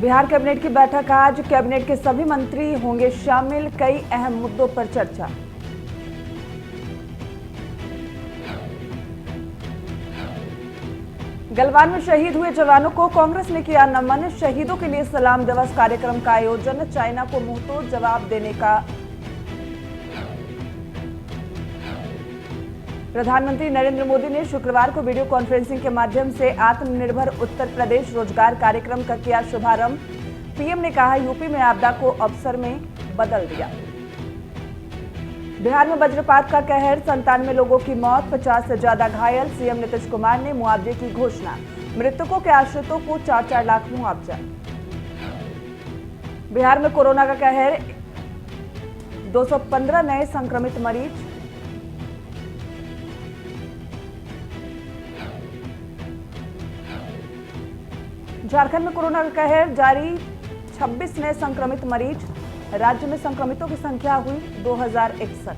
Bihar cabinet की बैठक आज। कैबिनेट के सभी मंत्री होंगे शामिल। कई अहम मुद्दों पर चर्चा। गलवान में शहीद हुए जवानों को कांग्रेस ने किया नमन। शहीदों के लिए सलाम दिवस कार्यक्रम का आयोजन। चाइना को मुंहतोड़ जवाब देने का। प्रधानमंत्री नरेंद्र मोदी ने शुक्रवार को वीडियो कॉन्फ्रेंसिंग के माध्यम से आत्मनिर्भर उत्तर प्रदेश रोजगार कार्यक्रम का किया शुभारंभ। पीएम ने कहा, यूपी में आपदा को अवसर में बदल दिया। बिहार में वज्रपात का कहर, 97 लोगों की मौत, 50 से ज्यादा घायल। सीएम नीतीश कुमार ने मुआवजे की घोषणा। मृतकों के आश्रितों को 4-4 लाख मुआवजा। बिहार में कोरोना का कहर, 215 नए संक्रमित मरीज। झारखंड में कोरोना का कहर जारी, 26 नए संक्रमित मरीज। राज्य में संक्रमितों की संख्या हुई 2061।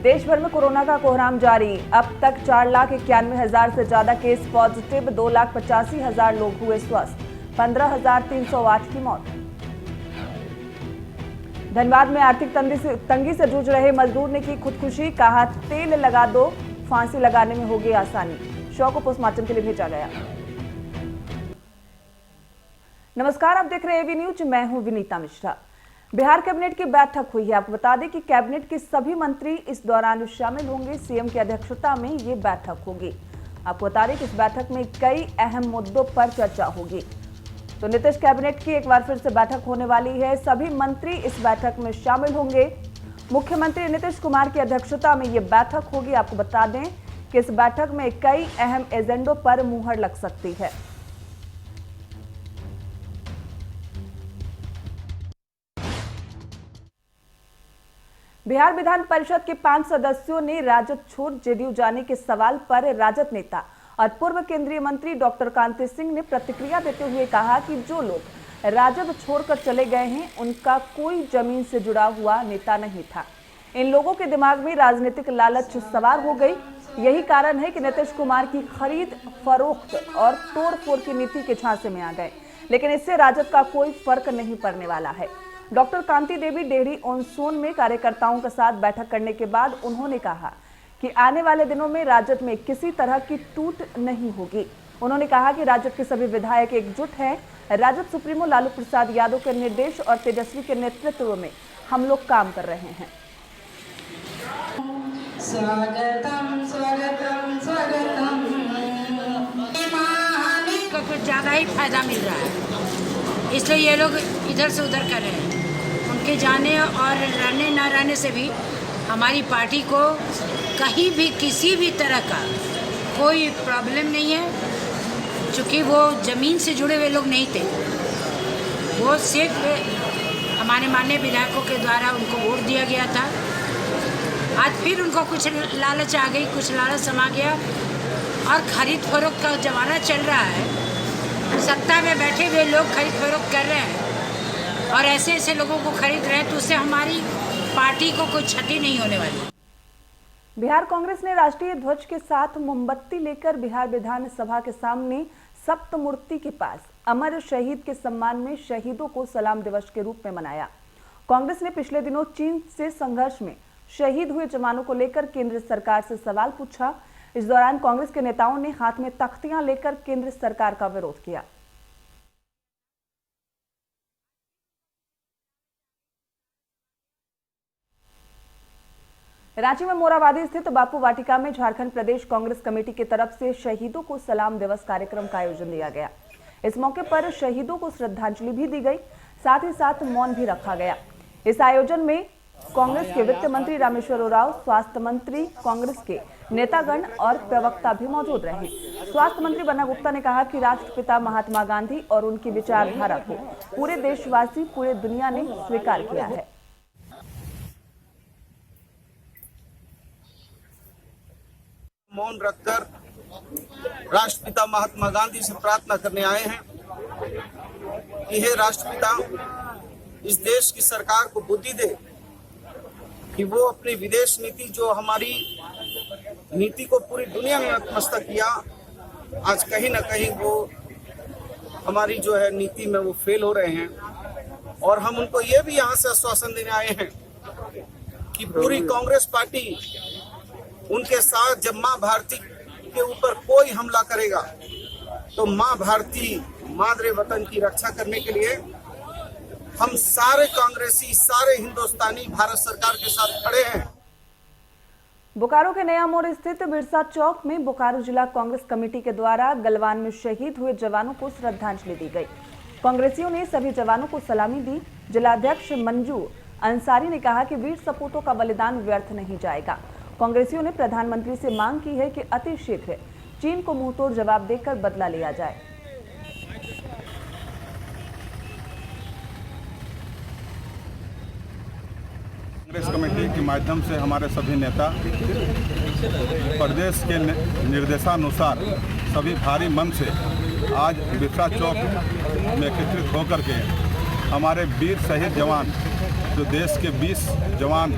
देश भर में कोरोना का कोहराम जारी। अब तक 4,91,000 से ज्यादा केस पॉजिटिव। 2,85,000 लोग हुए स्वस्थ। 15,308 की मौत। धनबाद में आर्थिक तंगी से जूझ रहे मजदूर ने की खुदकुशी। कहा, तेल लगा दो, फांसी लगाने में होगी आसानी। शव को पोस्टमार्टम के लिए भेजा गया। नमस्कार, आप देख रहे हैं एबी न्यूज। मैं हूं विनीता मिश्रा। बिहार कैबिनेट की बैठक हुई है। आपको बता दें कि कैबिनेट के सभी मंत्री इस दौरान शामिल होंगे। सीएम की अध्यक्षता में ये बैठक होगी। आपको बता दें कि इस बैठक में कई अहम मुद्दों पर चर्चा होगी। तो नीतीश कैबिनेट की एक बार फिर से बैठक होने वाली है। सभी मंत्री इस बैठक में शामिल होंगे। मुख्यमंत्री नीतीश कुमार की अध्यक्षता में ये बैठक होगी। आपको बता दें कि इस बैठक में कई अहम एजेंडों पर मुहर लग सकती है। बिहार विधान परिषद के 5 सदस्यों ने राजद छोड़ जेडीयू जाने के सवाल पर राजद नेता और पूर्व केंद्रीय मंत्री डॉक्टर कांति सिंह ने प्रतिक्रिया देते हुए कहा कि जो लोग राजद छोड़कर चले गए हैं, उनका कोई जमीन से जुड़ा हुआ नेता नहीं था। इन लोगों के दिमाग में राजनीतिक लालच सवार हो गई। यही कारण है कि नीतीश कुमार की खरीद फरोख्त और तोड़फोड़ की नीति के झांसे में आ गए, लेकिन इससे राजद का कोई फर्क नहीं पड़ने वाला है। डॉक्टर कांति देवी डेढ़ी ऑन सोन में कार्यकर्ताओं के साथ बैठक करने के बाद उन्होंने कहा कि आने वाले दिनों में राजद में किसी तरह की टूट नहीं होगी। उन्होंने कहा कि राजद के सभी विधायक एकजुट हैं। राजद सुप्रीमो लालू प्रसाद यादव के निर्देश और तेजस्वी के नेतृत्व में हम लोग काम कर रहे हैं। स्वागतम स्वागतम स्वागतम। को कुछ ज़्यादा ही फायदा मिल रहा है, इसलिए ये लोग इधर से उधर कर रहे हैं। उनके जाने और रहने ना रहने से भी हमारी पार्टी को कहीं भी किसी भी तरह का कोई प्रॉब्लम नहीं है, क्योंकि वो ज़मीन से जुड़े हुए लोग नहीं थे। वो सिर्फ हमारे माननीय विधायकों के द्वारा उनको वोट दिया गया था। आज फिर उनको कुछ लालच आ गई, कुछ लालच समा गया और खरीद फरोख्त का ज़माना चल रहा है। सत्ता में बैठे हुए लोग खरीद फरोख्त कर रहे हैं और ऐसे ऐसे लोगों को खरीद रहे हैं, तो उससे हमारी पार्टी को कोई क्षति नहीं होने वाली। बिहार कांग्रेस ने राष्ट्रीय ध्वज के साथ मोमबत्ती लेकर बिहार विधानसभा के सामने सप्तमूर्ति के पास अमर शहीद के सम्मान में शहीदों को सलाम दिवस के रूप में मनाया। कांग्रेस ने पिछले दिनों चीन से संघर्ष में शहीद हुए जवानों को लेकर केंद्र सरकार से सवाल पूछा। इस दौरान कांग्रेस के नेताओं ने हाथ में तख्तियां लेकर केंद्र सरकार का विरोध किया। रांची में मोराबादी स्थित बापू वाटिका में झारखंड प्रदेश कांग्रेस कमेटी की तरफ से शहीदों को सलाम दिवस कार्यक्रम का आयोजन किया गया। इस मौके पर शहीदों को श्रद्धांजलि भी दी गई, साथ ही साथ मौन भी रखा गया। इस आयोजन में कांग्रेस के वित्त मंत्री रामेश्वर उरांव, स्वास्थ्य मंत्री, कांग्रेस के नेतागण और प्रवक्ता भी मौजूद रहे। स्वास्थ्य मंत्री बन्ना गुप्ता ने कहा कि राष्ट्रपिता महात्मा गांधी और उनकी विचारधारा को पूरे देशवासी, पूरे दुनिया ने स्वीकार किया है। मौन रखकर राष्ट्रपिता महात्मा गांधी से प्रार्थना करने आए हैं कि हे राष्ट्रपिता, इस देश की सरकार को बुद्धि दे कि वो अपनी विदेश नीति, जो हमारी नीति को पूरी दुनिया में नतमस्तक किया, आज कहीं ना कहीं वो हमारी जो है नीति में वो फेल हो रहे हैं। और हम उनको ये भी यहाँ से आश्वासन देने आए हैं कि पूरी कांग्रेस पार्टी उनके साथ, जब माँ भारती के ऊपर कोई हमला करेगा तो माँ भारती मादरे वतन की रक्षा करने के लिए हम सारे कांग्रेसी, सारे हिंदुस्तानी भारत सरकार के साथ खड़े हैं। बोकारो के नया मोड़ स्थित बिरसा चौक में बोकारो जिला कांग्रेस कमेटी के द्वारा गलवान में शहीद हुए जवानों को श्रद्धांजलि दी गई। कांग्रेसियों ने सभी जवानों को सलामी दी। जिलाध्यक्ष मंजू अंसारी ने कहा कि वीर सपूतों का बलिदान व्यर्थ नहीं जाएगा। कांग्रेसियों ने प्रधानमंत्री से मांग की है कि अति शीघ्र चीन को मुंहतोड़ जवाब देकर बदला लिया जाए। कांग्रेस कमेटी के माध्यम से हमारे सभी नेता प्रदेश के निर्देशानुसार सभी भारी मन से आज बिरसा चौक में एकत्रित होकर के हमारे वीर शहीद जवान, जो देश के 20 जवान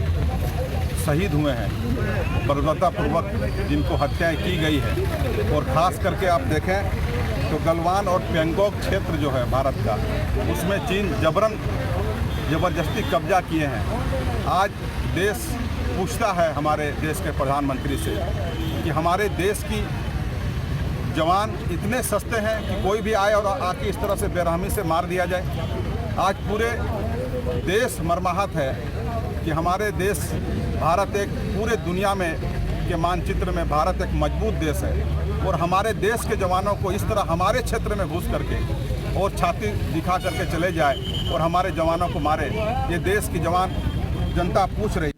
शहीद हुए हैं, बर्बरतापूर्वक जिनको हत्याएं की गई है, और ख़ास करके आप देखें तो गलवान और पेंगोंग क्षेत्र जो है भारत का, उसमें चीन ज़बरदस्ती कब्जा किए हैं। आज देश पूछता है हमारे देश के प्रधानमंत्री से कि हमारे देश की जवान इतने सस्ते हैं कि कोई भी आए और आके इस तरह से बेरहमी से मार दिया जाए। आज पूरे देश मर्माहत है कि हमारे देश भारत एक पूरे दुनिया में के मानचित्र में भारत एक मजबूत देश है, और हमारे देश के जवानों को इस तरह हमारे क्षेत्र में घुस करके और छाती दिखा करके चले जाए और हमारे जवानों को मारे, ये देश की जवान जनता पूछ रही।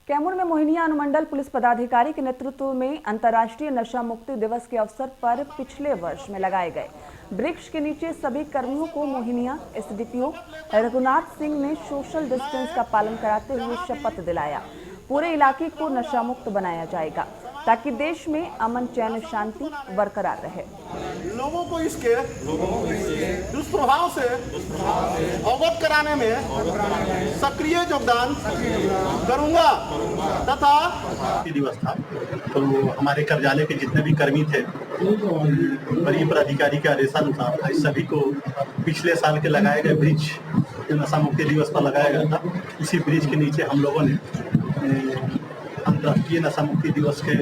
कैमूर में मोहिनिया अनुमंडल पुलिस पदाधिकारी के नेतृत्व में अंतर्राष्ट्रीय नशा मुक्ति दिवस के अवसर पर पिछले वर्ष में लगाए गए वृक्ष के नीचे सभी कर्मियों को मोहिनिया एसडीपीओ रघुनाथ सिंह ने सोशल डिस्टेंस का पालन कराते हुए शपथ दिलाया। पूरे इलाके को नशा मुक्त बनाया जाएगा ताकि देश में अमन, चैन, शांति बरकरार रहे। लोगों को इसके दुष्प्रभाव से अवगत कराने में सक्रिय योगदान करूंगा तथा दिवस था तो हमारे कार्यालय के जितने भी कर्मी थे, वरीय पदाधिकारी के आदेशानुसार सभी को पिछले साल के लगाए गए ब्रिज नशा मुक्ति दिवस पर लगाया गया था। इसी ब्रिज के नीचे हम लोगों ने अंतर्राष्ट्रीय नशा मुक्ति दिवस के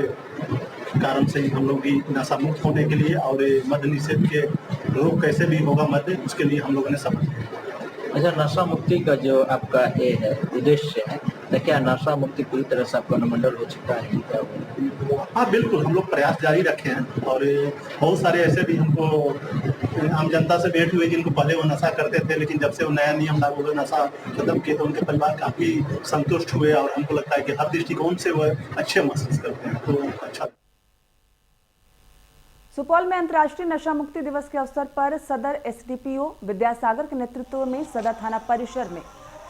कारण से ही हम लोग भी नशा मुक्त होने के लिए और मद्य निषेध के रोग कैसे भी होगा मद्य, उसके लिए हम लोगों ने शपथ लिया। अच्छा, नशा मुक्ति का जो आपका ये है उद्देश्य है, तो क्या नशा मुक्ति पूरी तरह से आपका अनुमंडल हो चुका है क्या? हाँ बिल्कुल, हम लोग प्रयास जारी रखे हैं और बहुत सारे ऐसे भी हमको आम जनता से भेंट हुए जिनको पहले वो नशा करते थे, लेकिन जब से वो नया नियम लागू हुआ, नशा खत्म किए, तो उनके परिवार काफ़ी संतुष्ट हुए और हमको लगता है कि हर दृष्टिकोण से वो अच्छे महसूस करते हैं, तो अच्छा। सुपौल में अंतर्राष्ट्रीय नशा मुक्ति दिवस के अवसर पर सदर एसडीपीओ विद्यासागर के नेतृत्व में सदर थाना परिसर में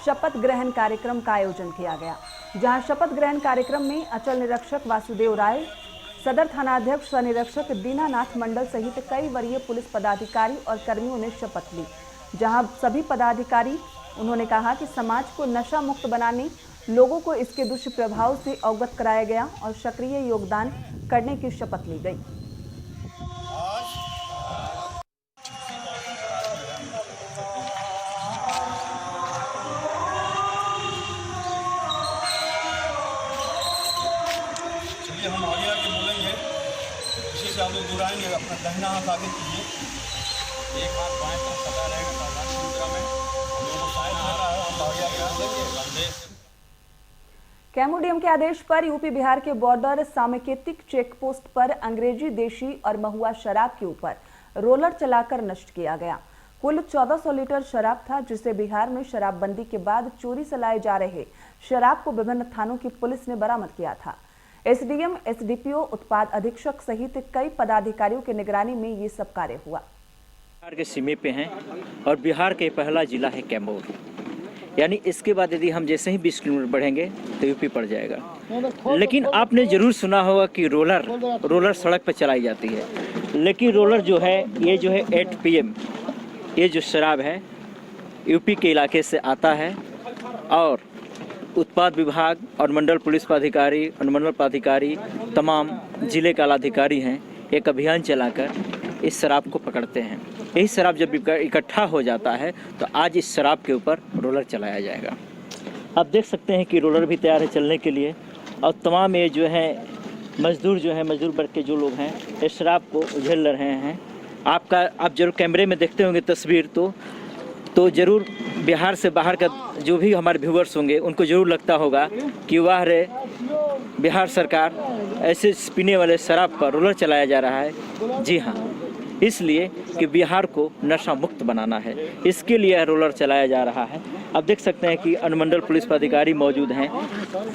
शपथ ग्रहण कार्यक्रम का आयोजन किया गया, जहां शपथ ग्रहण कार्यक्रम में अंचल निरीक्षक वासुदेव राय, सदर थानाध्यक्ष सह निरीक्षक दीनानाथ मंडल सहित कई वरीय पुलिस पदाधिकारी और कर्मियों ने शपथ ली। जहां सभी पदाधिकारी उन्होंने कहा कि समाज को नशा मुक्त बनाने, लोगों को इसके दुष्प्रभाव से अवगत कराया गया और सक्रिय योगदान करने की शपथ ली गई। हम आगे आगे बोलेंगे, इसी से आप लोग दोहराएंगे। अपना दाहिना हाथ आगे कीजिए, एक हाथ बाएं तरफ सदा रहेगा सावधानी मुद्रा में। हम लोगों को शायद आ रहा है, हम आगे आगे बोलेंगे। कैमूर डीएम के आदेश पर यूपी बिहार के बॉर्डर सामेकेतिक चेक पोस्ट पर अंग्रेजी, देशी और महुआ शराब के ऊपर रोलर चलाकर नष्ट किया गया। कुल 1400 लीटर शराब था, जिसे बिहार में शराबबंदी के बाद चोरी से लाए जा रहे शराब को विभिन्न थानों की पुलिस ने बरामद किया था। एसडीएम, एसडीपीओ, उत्पाद अधीक्षक सहित कई पदाधिकारियों की निगरानी में ये सब कार्य हुआ। बिहार के सीमे पे हैं और बिहार के पहला जिला है कैमूर, यानी इसके बाद यदि हम जैसे ही 20 किलोमीटर बढ़ेंगे तो यूपी पड़ जाएगा। लेकिन आपने जरूर सुना होगा कि रोलर सड़क पर चलाई जाती है, लेकिन रोलर जो है ये जो है 8 PM ये जो शराब है यूपी के इलाके से आता है और उत्पाद विभाग और मंडल पुलिस पदाधिकारी, अनुमंडल पदाधिकारी, तमाम जिले के आलाधिकारी हैं, एक अभियान चलाकर इस शराब को पकड़ते हैं। यही शराब जब इकट्ठा हो जाता है तो आज इस शराब के ऊपर रोलर चलाया जाएगा। आप देख सकते हैं कि रोलर भी तैयार है चलने के लिए और तमाम ये जो है मजदूर वर्ग के जो लोग हैं इस शराब को उझेल रहे हैं। आप जरूर कैमरे में देखते होंगे तस्वीर तो ज़रूर बिहार से बाहर का जो भी हमारे व्यूअर्स होंगे उनको ज़रूर लगता होगा कि वाह रे बिहार सरकार ऐसे पीने वाले शराब पर रोलर चलाया जा रहा है। जी हाँ, इसलिए कि बिहार को नशा मुक्त बनाना है, इसके लिए रोलर चलाया जा रहा है। आप देख सकते हैं कि अनुमंडल पुलिस पदाधिकारी मौजूद हैं,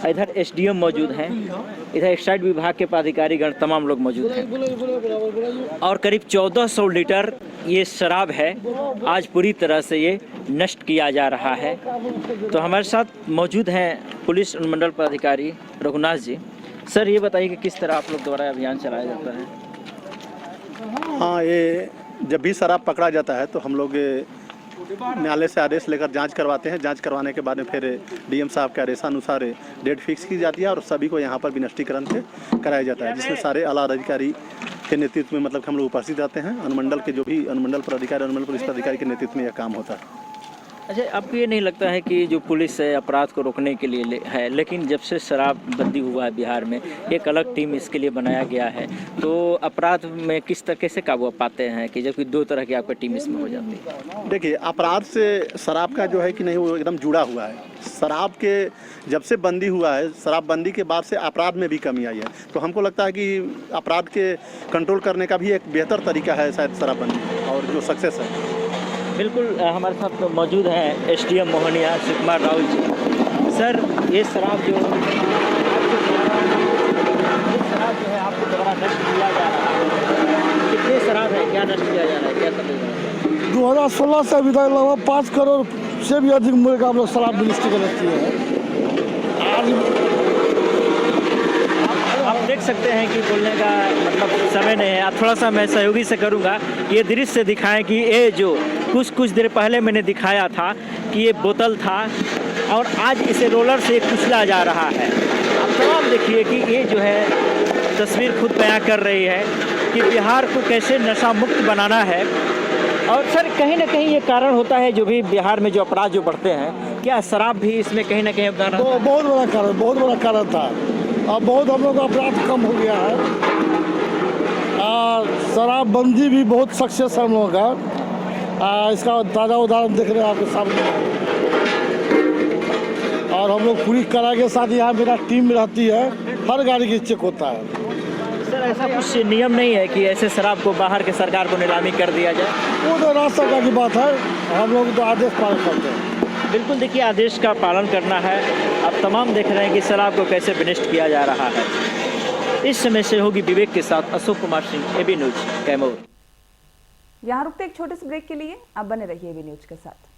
इधर एसडीएम मौजूद हैं, इधर एक्साइज विभाग के पदाधिकारीगण तमाम लोग मौजूद हैं और करीब 1400 लीटर ये शराब है आज पूरी तरह से ये नष्ट किया जा रहा है। तो हमारे साथ मौजूद हैं पुलिस अनुमंडल पदाधिकारी रघुनाथ जी। सर ये बताइए कि किस तरह आप लोग द्वारा अभियान चलाया जाता है? हाँ, ये जब भी शराब पकड़ा जाता है तो हम लोग न्यायालय से आदेश लेकर जांच करवाते हैं। जांच करवाने के बाद में फिर डीएम साहब के आदेशानुसार डेट फिक्स की जाती है और सभी को यहाँ पर विनष्टीकरण से कराया जाता है, जिसमें सारे आला अधिकारी के नेतृत्व में मतलब हम लोग उपस्थित रहते हैं। अनुमंडल के जो भी अनुमंडल पदाधिकारी, अनुमंडल पुलिस पदाधिकारी के नेतृत्व में यह काम होता है। अच्छा, आपको ये नहीं लगता है कि जो पुलिस है अपराध को रोकने के लिए है, लेकिन जब से शराब बंदी हुआ है बिहार में एक अलग टीम इसके लिए बनाया गया है, तो अपराध में किस तरह से काबू पाते हैं कि जबकि दो तरह की आपका टीम इसमें हो जाती है? देखिए, अपराध से शराब का जो है कि नहीं वो एकदम जुड़ा हुआ है। शराब के जब से बंदी हुआ है, शराबबंदी के बाद से अपराध में भी कमी आई है, तो हमको लगता है कि अपराध के कंट्रोल करने का भी एक बेहतर तरीका है शायद शराबबंदी, और जो सक्सेस है। बिल्कुल, हमारे साथ तो मौजूद हैं एसडीएम मोहनिया शिव कुमार राव जी। सर ये शराब जो है आपको द्वारा नष्ट किया जा रहा है, कितने शराब है, क्या नष्ट किया जा रहा है, क्या सब? 2016 से अभी तक लगभग 5 करोड़ से भी अधिक मूल्य का हम लोग शराब विनिष्टीकरण किए हैं। आप देख सकते हैं कि बोलने का मतलब समय नहीं है। आप थोड़ा सा मैं सहयोगी से करूंगा कि ये दृश्य दिखाएं कि ये जो कुछ देर पहले मैंने दिखाया था कि ये बोतल था और आज इसे रोलर से कुचला जा रहा है। आप तमाम देखिए कि ये जो है तस्वीर खुद बयां कर रही है कि बिहार को कैसे नशा मुक्त बनाना है। और सर कहीं ना कहीं ये कारण होता है जो भी बिहार में जो अपराध जो बढ़ते हैं, क्या शराब भी इसमें कहीं ना कहीं योगदान? तो बहुत बड़ा कारण था। अब बहुत हम लोग का अपराध कम हो गया है और शराबबंदी भी बहुत सक्सेस है हम लोगों का। इसका ताज़ा उदाहरण देख रहे हैं आपके सामने। और हम लोग पूरी कड़ा के साथ यहाँ मेरा टीम रहती है, हर गाड़ी की चेक होता है। सर ऐसा कुछ नियम नहीं है कि ऐसे शराब को बाहर के सरकार को नीलामी कर दिया जाए? वो तो राज्य सरकार की बात है, हम लोग तो आदेश पालन करते हैं। बिल्कुल, देखिए आदेश का पालन करना है। आप तमाम देख रहे हैं कि शराब को कैसे विनिष्ट किया जा रहा है। इस समय सहयोगी विवेक के साथ अशोक कुमार सिंह, एबी न्यूज कैमूर। यहाँ रुकते एक छोटे से ब्रेक के लिए, आप बने रहिए एबी न्यूज के साथ।